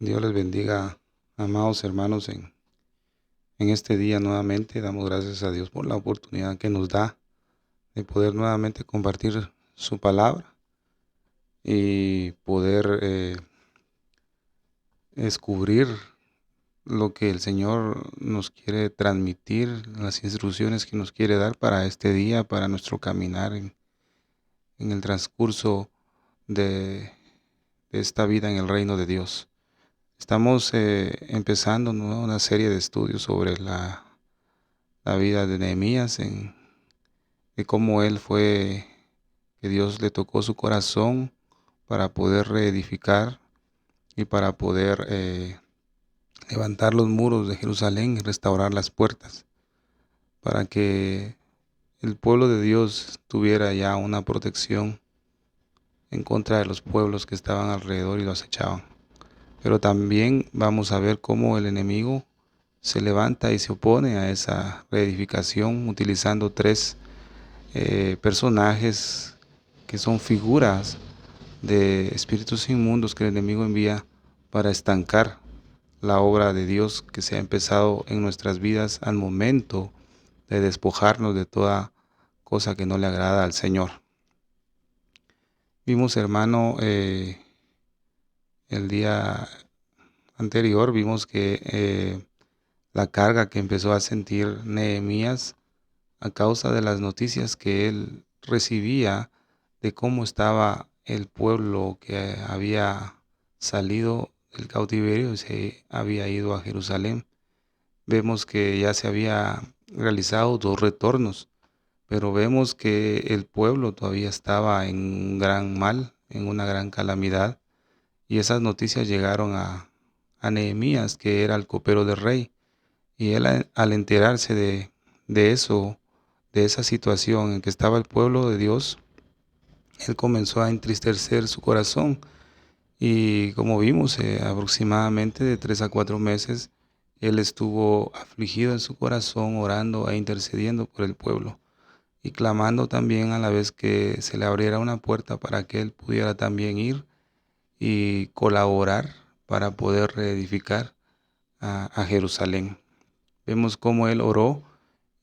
Dios les bendiga, amados hermanos, en este día nuevamente. Damos gracias a Dios por la oportunidad que nos da de poder nuevamente compartir su palabra y poder descubrir lo que el Señor nos quiere transmitir, las instrucciones que nos quiere dar para este día, para nuestro caminar en el transcurso de, de esta vida en el reino de Dios. Estamos empezando, ¿no?, una serie de estudios sobre la vida de Nehemías, de cómo él fue, que Dios le tocó su corazón para poder reedificar y para poder levantar los muros de Jerusalén y restaurar las puertas, para que el pueblo de Dios tuviera ya una protección en contra de los pueblos que estaban alrededor y lo acechaban. Pero también vamos a ver cómo el enemigo se levanta y se opone a esa reedificación utilizando tres personajes que son figuras de espíritus inmundos que el enemigo envía para estancar la obra de Dios que se ha empezado en nuestras vidas al momento de despojarnos de toda cosa que no le agrada al Señor. Vimos, hermano, el día anterior, vimos que la carga que empezó a sentir Nehemías a causa de las noticias que él recibía de cómo estaba el pueblo que había salido del cautiverio y se había ido a Jerusalén. Vemos que ya se había realizado 2 retornos, pero vemos que el pueblo todavía estaba en un gran mal, en una gran calamidad, y esas noticias llegaron a Nehemías, que era el copero del rey, y él al enterarse de eso, de esa situación en que estaba el pueblo de Dios, él comenzó a entristecer su corazón y, como vimos, aproximadamente de 3 a 4 meses, él estuvo afligido en su corazón, orando e intercediendo por el pueblo y clamando también a la vez que se le abriera una puerta para que él pudiera también ir y colaborar para poder reedificar a Jerusalén. Vemos cómo él oró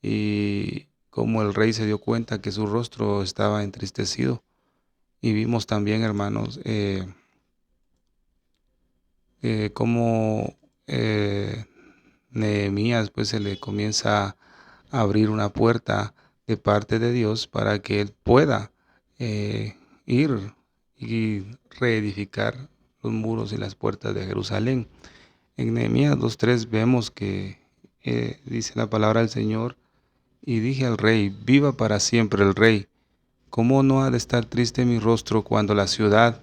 y cómo el rey se dio cuenta que su rostro estaba entristecido. Y vimos también, hermanos, cómo Nehemías pues se le comienza a abrir una puerta de parte de Dios para que él pueda ir y reedificar los muros y las puertas de Jerusalén. En Nehemías 2:3 vemos que dice la palabra del Señor: y dije al rey, viva para siempre el rey. ¿Cómo no ha de estar triste mi rostro cuando la ciudad,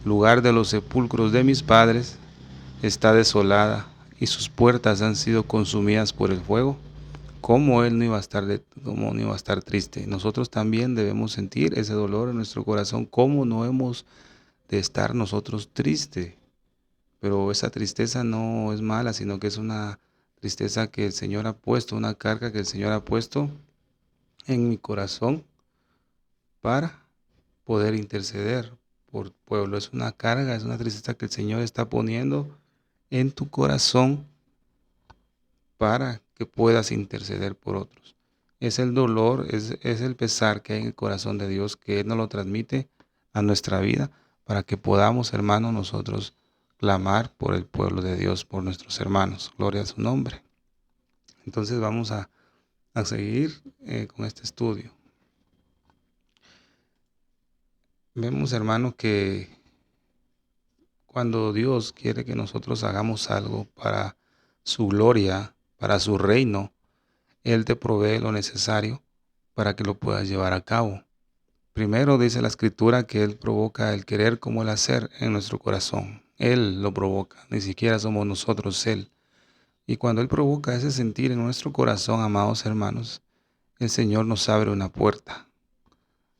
lugar de los sepulcros de mis padres, está desolada y sus puertas han sido consumidas por el fuego? ¿Cómo él no iba a estar cómo no iba a estar triste? Nosotros también debemos sentir ese dolor en nuestro corazón. ¿Cómo no hemos de estar nosotros tristes? Pero esa tristeza no es mala, sino que es una tristeza que el Señor ha puesto, una carga que el Señor ha puesto en mi corazón para poder interceder por pueblo. Es una carga, es una tristeza que el Señor está poniendo en tu corazón para que puedas interceder por otros. Es el dolor, es el pesar que hay en el corazón de Dios, que Él nos lo transmite a nuestra vida para que podamos, hermanos, nosotros clamar por el pueblo de Dios, por nuestros hermanos. Gloria a su nombre. Entonces vamos a seguir con este estudio. Vemos, hermanos, que cuando Dios quiere que nosotros hagamos algo para su gloria, para su reino, Él te provee lo necesario para que lo puedas llevar a cabo. Primero dice la Escritura que Él provoca el querer como el hacer en nuestro corazón. Él lo provoca, ni siquiera somos nosotros Él. Y cuando Él provoca ese sentir en nuestro corazón, amados hermanos, el Señor nos abre una puerta.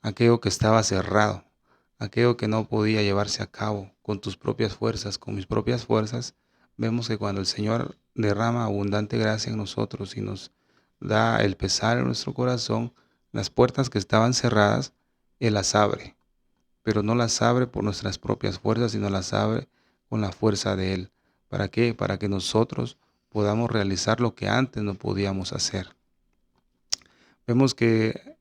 Aquello que estaba cerrado, aquello que no podía llevarse a cabo con tus propias fuerzas, con mis propias fuerzas, vemos que cuando el Señor derrama abundante gracia en nosotros y nos da el pesar en nuestro corazón, las puertas que estaban cerradas, Él las abre, pero no las abre por nuestras propias fuerzas, sino las abre con la fuerza de Él. ¿Para qué? Para que nosotros podamos realizar lo que antes no podíamos hacer. Vemos que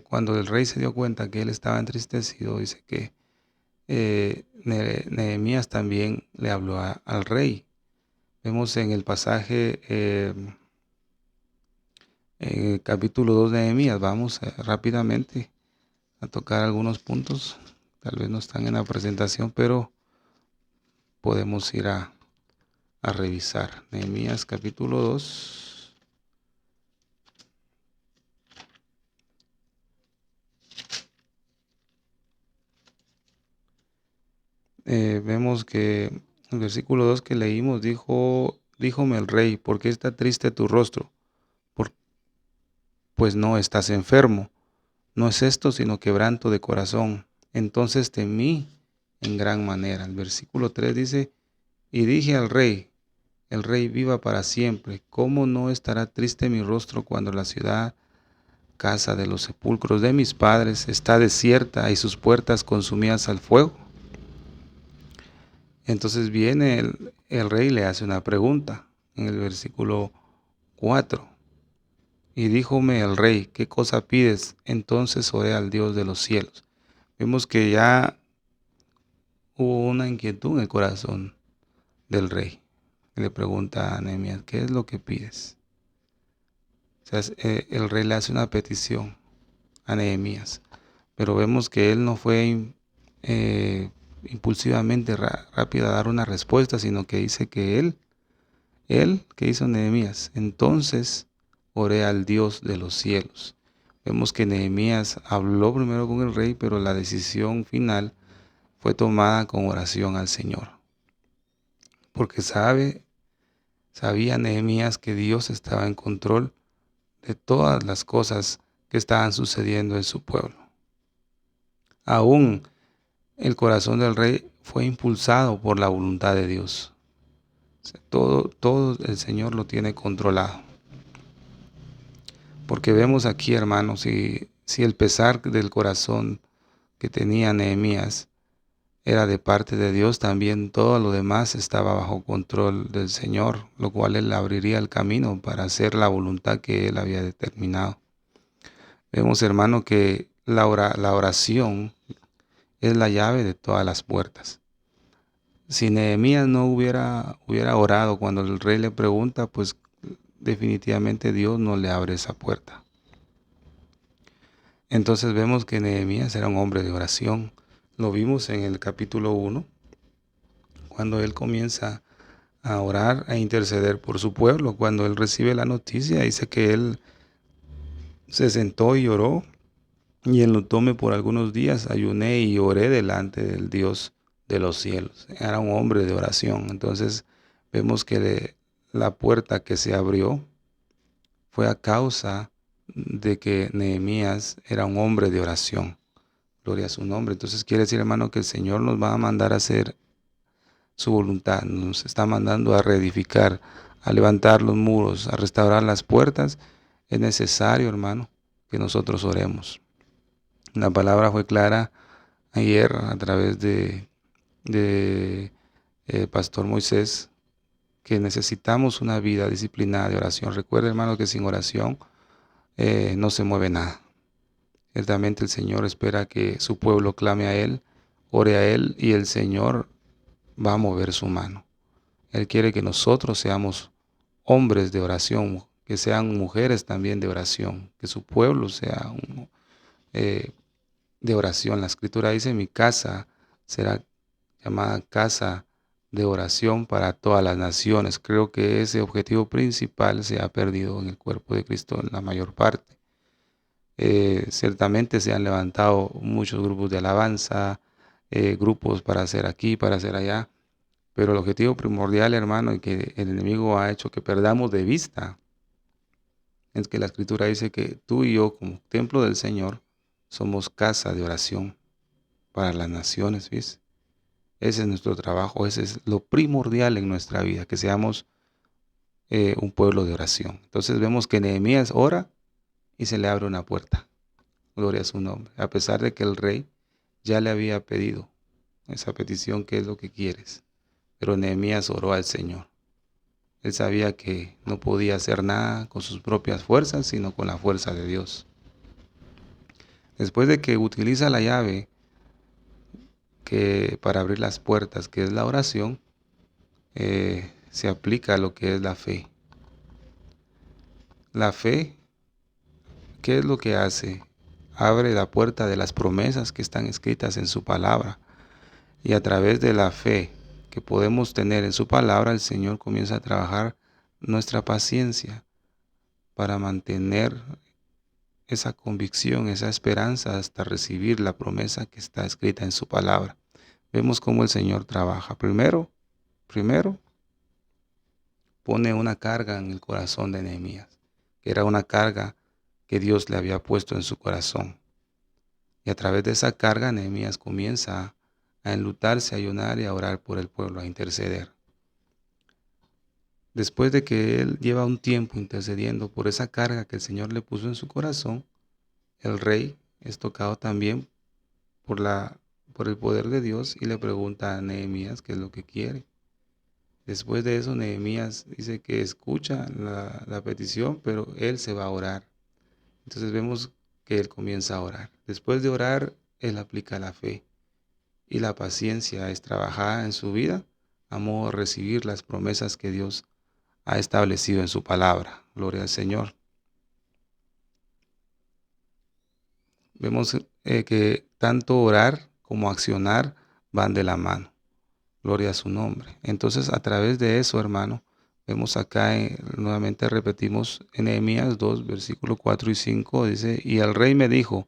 cuando el rey se dio cuenta que él estaba entristecido, dice que Nehemías también le habló al rey. Vemos en el pasaje, en el capítulo 2 de Nehemías, vamos rápidamente a tocar algunos puntos. Tal vez no están en la presentación, pero podemos ir a revisar. Nehemías capítulo 2. Vemos que el versículo 2 que leímos díjome el rey, ¿por qué está triste tu rostro? Pues no estás enfermo, no es esto sino quebranto de corazón. Entonces temí en gran manera. El versículo 3 dice, y dije al rey, el rey viva para siempre, ¿cómo no estará triste mi rostro cuando la ciudad, casa de los sepulcros de mis padres, está desierta y sus puertas consumidas al fuego? Entonces viene el rey y le hace una pregunta en el versículo 4. Y díjome el rey, ¿qué cosa pides? Entonces oré al Dios de los cielos. Vemos que ya hubo una inquietud en el corazón del rey. Le pregunta a Nehemías, ¿qué es lo que pides? O sea, el rey le hace una petición a Nehemías, pero vemos que él no fue impulsivamente rápido a dar una respuesta, sino que dice que ¿qué hizo Nehemías? Entonces oré al Dios de los cielos. Vemos que Nehemías habló primero con el rey, pero la decisión final fue tomada con oración al Señor. Porque sabía Nehemías que Dios estaba en control de todas las cosas que estaban sucediendo en su pueblo. Aún el corazón del rey fue impulsado por la voluntad de Dios. O sea, todo el Señor lo tiene controlado. Porque vemos aquí, hermanos, si el pesar del corazón que tenía Nehemías era de parte de Dios, también todo lo demás estaba bajo control del Señor, lo cual Él abriría el camino para hacer la voluntad que Él había determinado. Vemos, hermano, que la oración es la llave de todas las puertas. Si Nehemías no hubiera orado cuando el rey le pregunta, pues definitivamente Dios no le abre esa puerta. Entonces vemos que Nehemías era un hombre de oración. Lo vimos en el capítulo 1, cuando él comienza a orar, a interceder por su pueblo. Cuando él recibe la noticia, dice que él se sentó y oró, y enlutóme por algunos días, ayuné y oré delante del Dios de los cielos. Era un hombre de oración. Entonces vemos que la puerta que se abrió fue a causa de que Nehemías era un hombre de oración. Gloria a su nombre. Entonces quiere decir, hermano, que el Señor nos va a mandar a hacer su voluntad. Nos está mandando a reedificar, a levantar los muros, a restaurar las puertas. Es necesario, hermano, que nosotros oremos. La palabra fue clara ayer a través de Pastor Moisés, que necesitamos una vida disciplinada de oración. Recuerda, hermano, que sin oración no se mueve nada. Ciertamente el Señor espera que su pueblo clame a Él, ore a Él, y el Señor va a mover su mano. Él quiere que nosotros seamos hombres de oración, que sean mujeres también de oración, que su pueblo sea de oración. La Escritura dice, mi casa será llamada casa de oración para todas las naciones. Creo que ese objetivo principal se ha perdido en el cuerpo de Cristo en la mayor parte. Ciertamente se han levantado muchos grupos de alabanza, grupos para hacer aquí, para hacer allá, pero el objetivo primordial, hermano, y que el enemigo ha hecho que perdamos de vista, es que la Escritura dice que tú y yo, como templo del Señor, somos casa de oración para las naciones, ¿ves? Ese es nuestro trabajo, ese es lo primordial en nuestra vida, que seamos un pueblo de oración. Entonces vemos que Nehemías ora y se le abre una puerta. Gloria a su nombre. A pesar de que el rey ya le había pedido esa petición, ¿qué es lo que quieres? pero Nehemías oró al Señor. Él sabía que no podía hacer nada con sus propias fuerzas, sino con la fuerza de Dios. Después de que utiliza la llave para abrir las puertas, que es la oración, se aplica a lo que es la fe. La fe, ¿qué es lo que hace? Abre la puerta de las promesas que están escritas en su palabra. Y a través de la fe que podemos tener en su palabra, el Señor comienza a trabajar nuestra paciencia para mantener esa convicción, esa esperanza hasta recibir la promesa que está escrita en su palabra. Vemos cómo el Señor trabaja. Primero, pone una carga en el corazón de Nehemías, que era una carga que Dios le había puesto en su corazón. Y a través de esa carga, Nehemías comienza a enlutarse, a ayunar y a orar por el pueblo, a interceder. Después de que él lleva un tiempo intercediendo por esa carga que el Señor le puso en su corazón, el rey es tocado también por el poder de Dios y le pregunta a Nehemías qué es lo que quiere. Después de eso, Nehemías dice que escucha la petición, pero él se va a orar. Entonces vemos que él comienza a orar. Después de orar, él aplica la fe. Y la paciencia es trabajada en su vida a modo de recibir las promesas que Dios ha establecido en su palabra. Gloria al Señor. Vemos que tanto orar como accionar van de la mano. Gloria a su nombre. Entonces, a través de eso, hermano, vemos acá, nuevamente repetimos en Nehemías 2, versículos 4 y 5, dice, y el rey me dijo,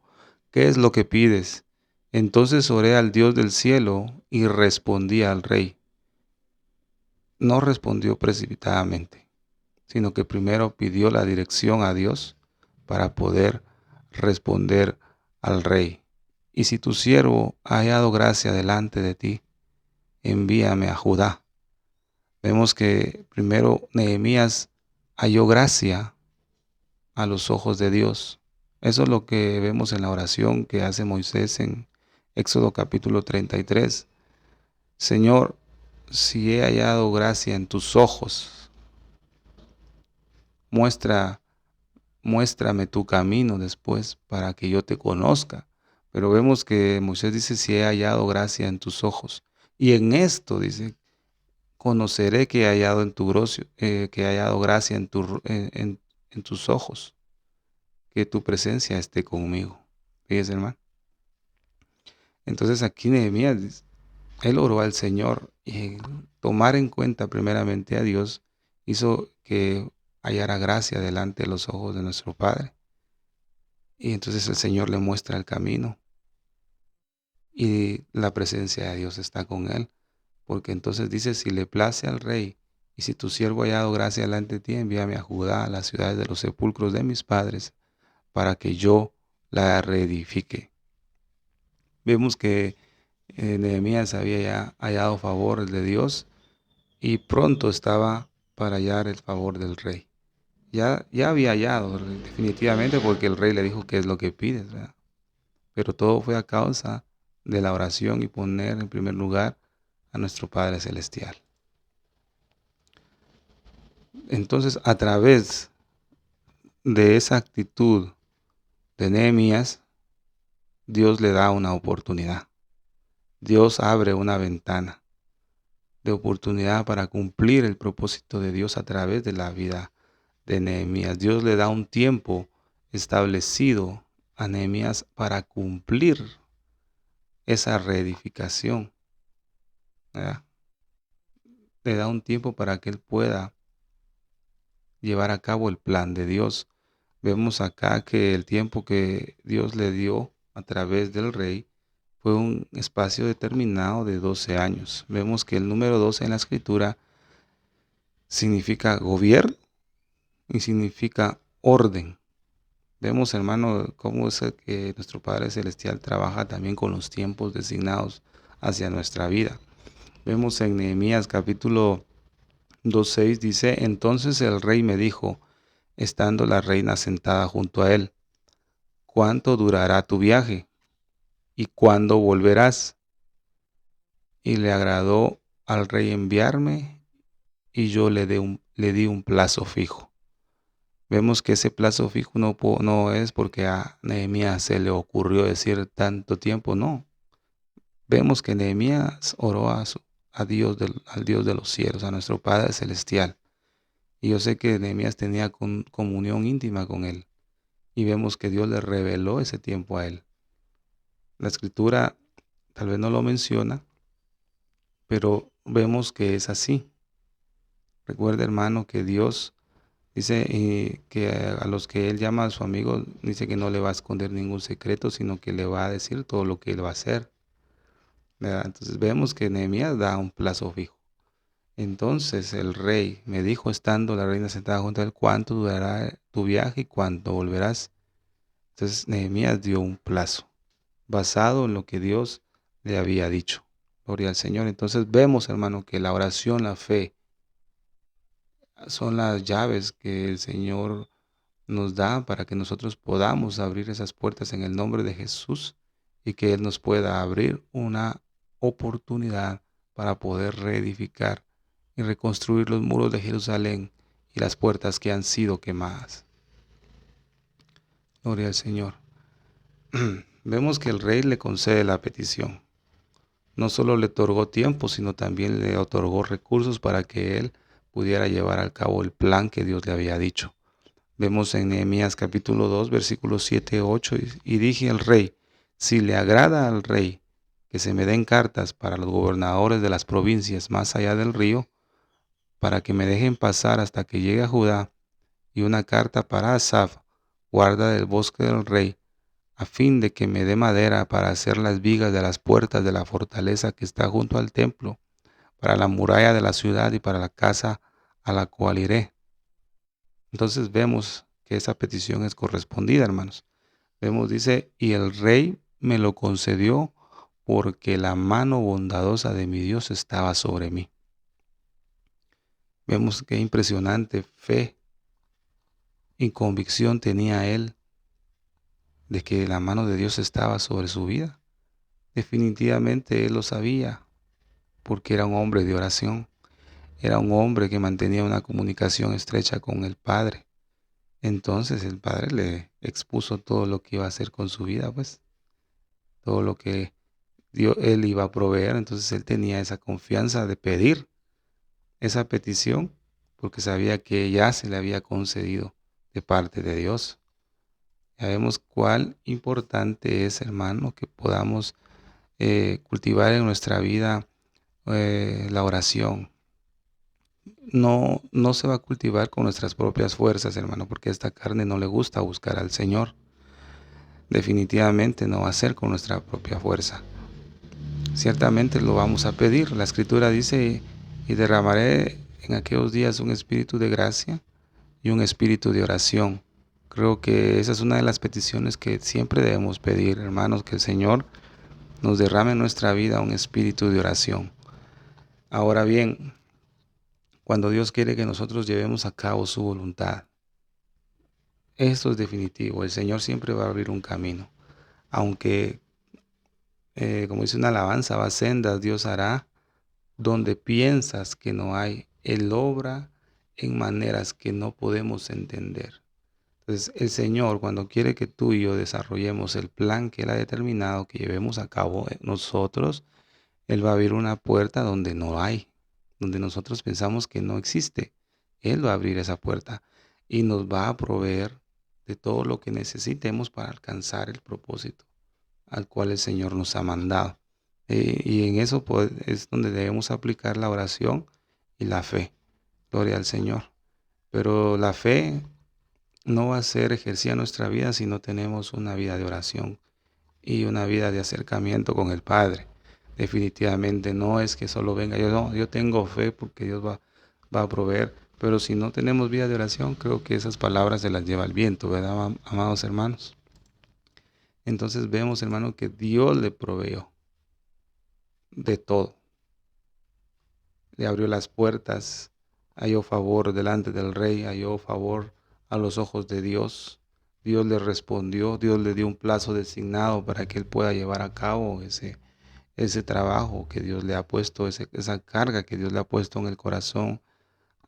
¿qué es lo que pides? Entonces oré al Dios del cielo y respondí al rey. No respondió precipitadamente, sino que primero pidió la dirección a Dios para poder responder al rey. Y si tu siervo ha hallado gracia delante de ti, envíame a Judá. Vemos que primero Nehemías halló gracia a los ojos de Dios. Eso es lo que vemos en la oración que hace Moisés en Éxodo capítulo 33. Señor, si he hallado gracia en tus ojos, muéstrame tu camino después para que yo te conozca. Pero vemos que Moisés dice, si he hallado gracia en tus ojos. Y en esto dice, conoceré que he hallado que he hallado gracia en tus ojos, que tu presencia esté conmigo. Fíjese, hermano. Entonces aquí Nehemías, él oró al Señor y tomar en cuenta primeramente a Dios hizo que hallara gracia delante de los ojos de nuestro Padre. Y entonces el Señor le muestra el camino y la presencia de Dios está con él. Porque entonces dice, si le place al rey, y si tu siervo ha hallado gracia delante de ti, envíame a Judá, a las ciudades de los sepulcros de mis padres, para que yo la reedifique. Vemos que Nehemías había ya hallado favor de Dios y pronto estaba para hallar el favor del rey. Ya había hallado definitivamente porque el rey le dijo qué es lo que pides, ¿verdad? Pero todo fue a causa de la oración y poner en primer lugar a nuestro Padre Celestial. Entonces, a través de esa actitud de Nehemías, Dios le da una oportunidad. Dios abre una ventana de oportunidad para cumplir el propósito de Dios a través de la vida de Nehemías. Dios le da un tiempo establecido a Nehemías para cumplir esa reedificación, ¿verdad? Le da un tiempo para que él pueda llevar a cabo el plan de Dios. Vemos acá que el tiempo que Dios le dio a través del rey fue un espacio determinado de 12 años. Vemos que el número 12 en la escritura significa gobierno y significa orden. Vemos, hermano, cómo es que nuestro Padre Celestial trabaja también con los tiempos designados hacia nuestra vida. Vemos en Nehemías capítulo 2:6 dice, entonces el rey me dijo, estando la reina sentada junto a él, ¿cuánto durará tu viaje? ¿Y cuándo volverás? Y le agradó al rey enviarme y yo le di un plazo fijo. Vemos que ese plazo fijo no es porque a Nehemías se le ocurrió decir tanto tiempo, no. Vemos que Nehemías oró a Dios al Dios de los cielos, a nuestro Padre Celestial. Y yo sé que Nehemías tenía comunión íntima con él. Y vemos que Dios le reveló ese tiempo a él. La escritura tal vez no lo menciona, pero vemos que es así. Recuerda, hermano, que Dios dice que a los que Él llama a su amigo, dice que no le va a esconder ningún secreto, sino que le va a decir todo lo que Él va a hacer, ¿verdad? Entonces vemos que Nehemías da un plazo fijo. Entonces el rey me dijo, estando la reina sentada junto a él, ¿cuánto durará tu viaje y cuánto volverás? Entonces Nehemías dio un plazo, basado en lo que Dios le había dicho. Gloria al Señor. Entonces vemos, hermano, que la oración, la fe, son las llaves que el Señor nos da para que nosotros podamos abrir esas puertas en el nombre de Jesús y que Él nos pueda abrir una oportunidad para poder reedificar y reconstruir los muros de Jerusalén y las puertas que han sido quemadas. Gloria al Señor. Vemos que el rey le concede la petición. No solo le otorgó tiempo, sino también le otorgó recursos para que él pudiera llevar a cabo el plan que Dios le había dicho. Vemos en Nehemías capítulo 2, versículos 7, 8, y dije al rey, si le agrada al rey que se me den cartas para los gobernadores de las provincias más allá del río, para que me dejen pasar hasta que llegue a Judá, y una carta para Asaf, guarda del bosque del rey, a fin de que me dé madera para hacer las vigas de las puertas de la fortaleza que está junto al templo, para la muralla de la ciudad y para la casa a la cual iré. Entonces vemos que esa petición es correspondida, hermanos. Vemos, dice, y el rey me lo concedió porque la mano bondadosa de mi Dios estaba sobre mí. Vemos qué impresionante fe y convicción tenía él de que la mano de Dios estaba sobre su vida. Definitivamente él lo sabía porque era un hombre de oración. Era un hombre que mantenía una comunicación estrecha con el Padre. Entonces el Padre le expuso todo lo que iba a hacer con su vida, pues todo lo que él iba a proveer. Entonces él tenía esa confianza de pedir esa petición porque sabía que ya se le había concedido de parte de Dios. Ya vemos cuál importante es, hermano, que podamos cultivar en nuestra vida la oración. No se va a cultivar con nuestras propias fuerzas, hermano, porque a esta carne no le gusta buscar al Señor. Definitivamente no va a ser con nuestra propia fuerza. Ciertamente lo vamos a pedir. La Escritura dice, y derramaré en aquellos días un espíritu de gracia y un espíritu de oración. Creo que esa es una de las peticiones que siempre debemos pedir, hermanos, que el Señor nos derrame en nuestra vida un espíritu de oración. Ahora bien, cuando Dios quiere que nosotros llevemos a cabo su voluntad, esto es definitivo. El Señor siempre va a abrir un camino. Aunque, como dice una alabanza, va a sendas, Dios hará donde piensas que no hay. Él obra en maneras que no podemos entender. Entonces, el Señor, cuando quiere que tú y yo desarrollemos el plan que Él ha determinado, que llevemos a cabo nosotros, Él va a abrir una puerta donde no hay, donde nosotros pensamos que no existe. Él va a abrir esa puerta y nos va a proveer de todo lo que necesitemos para alcanzar el propósito al cual el Señor nos ha mandado. Y en eso es donde debemos aplicar la oración y la fe. Gloria al Señor. Pero la fe no va a ser ejercida en nuestra vida si no tenemos una vida de oración y una vida de acercamiento con el Padre. Definitivamente no es que solo venga, yo tengo fe porque Dios va a proveer, pero si no tenemos vida de oración, creo que esas palabras se las lleva el viento, ¿verdad, amados hermanos? Entonces vemos, hermano, que Dios le proveyó de todo. Le abrió las puertas, halló favor delante del rey, halló favor a los ojos de Dios. Dios le respondió, Dios le dio un plazo designado para que él pueda llevar a cabo ese trabajo que Dios le ha puesto, esa carga que Dios le ha puesto en el corazón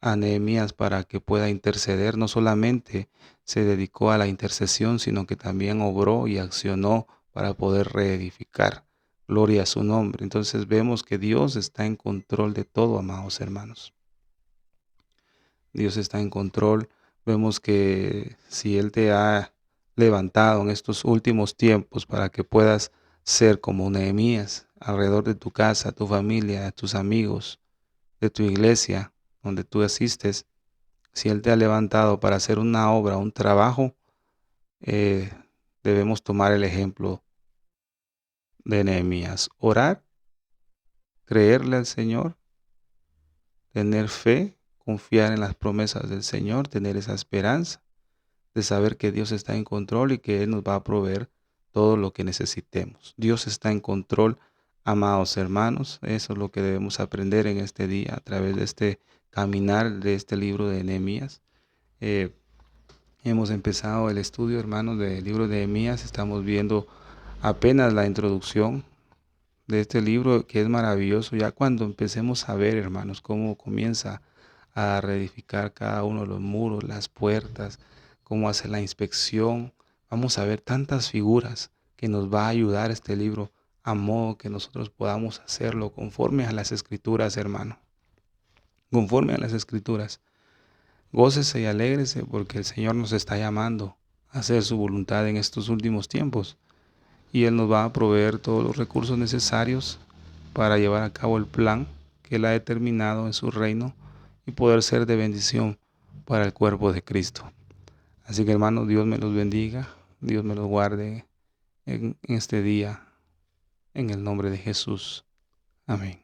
a Nehemías para que pueda interceder. No solamente se dedicó a la intercesión, sino que también obró y accionó para poder reedificar. Gloria a su nombre. Entonces vemos que Dios está en control de todo, amados hermanos. Dios está en control. Vemos que si Él te ha levantado en estos últimos tiempos para que puedas ser como Nehemías alrededor de tu casa, tu familia, tus amigos, de tu iglesia, donde tú asistes, si Él te ha levantado para hacer una obra, un trabajo, eh, debemos tomar el ejemplo de Nehemías. Orar, creerle al Señor, tener fe, confiar en las promesas del Señor, tener esa esperanza de saber que Dios está en control y que Él nos va a proveer todo lo que necesitemos. Dios está en control, amados hermanos. Eso es lo que debemos aprender en este día a través de este caminar de este libro de Nehemías. Hemos empezado el estudio, hermanos, del libro de Nehemías. Estamos viendo apenas la introducción de este libro que es maravilloso. Ya cuando empecemos a ver, hermanos, cómo comienza a reedificar cada uno de los muros, las puertas, cómo hace la inspección, vamos a ver tantas figuras que nos va a ayudar este libro a modo que nosotros podamos hacerlo conforme a las escrituras, hermano. Conforme a las escrituras. Gócese y alégrese porque el Señor nos está llamando a hacer su voluntad en estos últimos tiempos. Y Él nos va a proveer todos los recursos necesarios para llevar a cabo el plan que Él ha determinado en su reino y poder ser de bendición para el cuerpo de Cristo. Así que hermanos, Dios me los bendiga, Dios me los guarde en este día, en el nombre de Jesús. Amén.